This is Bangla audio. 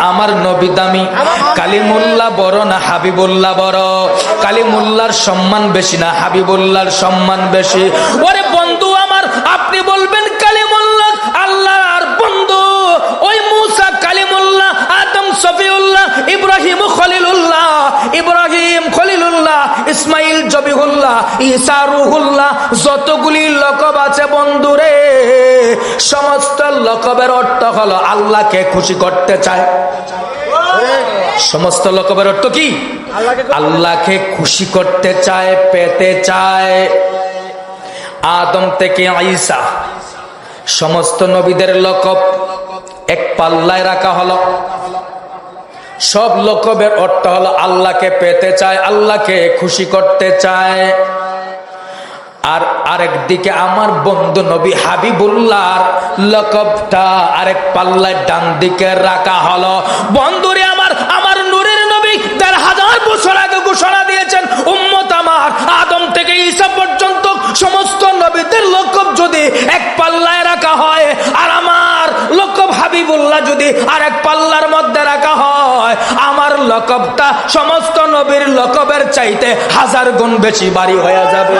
আমার নবী দামি, কালিমুল্লাহ বড় না হাবিবুল্লাহ বড়? কালিমুল্লাহর সম্মান বেশি না হাবিবুল্লাহর সম্মান বেশি? ওরে বন্ধু আমার, আপনি বলবেন কালিমুল্লাহ আল্লাহর বন্ধু, ওই মুসা কালিমুল্লাহ, আদম সফিউল্লাহ, ইব্রাহিম খলিলুল্লাহ, ইব্রাহিম খলিলুল্লাহ, ইসমাইল জবিহুল্লাহ, ঈসা রুহুল্লাহ, যতগুলি লকব আছে বন্ধুরে, সমস্ত লকবের অর্থ হলো আল্লাহকে খুশি করতে চায়। সমস্ত লকবের অর্থ কি? আল্লাহকে খুশি করতে চায়, পেতে চায়। আদম থেকে ঈসা সমস্ত নবীদের লকব এক পাল্লায় রাখা হলো। সব লকবের অর্থ হলো আল্লাহকে পেতে চায়, আল্লাহকে খুশি করতে চায়। আর আরেক দিকে আমার বন্ধু নবী হাবিবুল্লাহর লকবটা আরেক পাল্লায় ডান দিকে রাখা হলো। বন্ধুরে আমার, আমার নূরের নবী ১,৫০০ বছর আগে ঘোষণা দিয়েছেন, উম্মত আমার আদম থেকে ঈসা পর্যন্ত সমস্ত নবীদের লকব যদি এক পাল্লায় রাখা হয়, আর আমার লকব হাবিবুল্লাহ যদি আরেক পাল্লার মধ্যে রাখা হয়, আমার লকবটা সমস্ত নবীর লকবের চাইতে ১,০০০ গুণ বেশি ভারী হয়ে যাবে।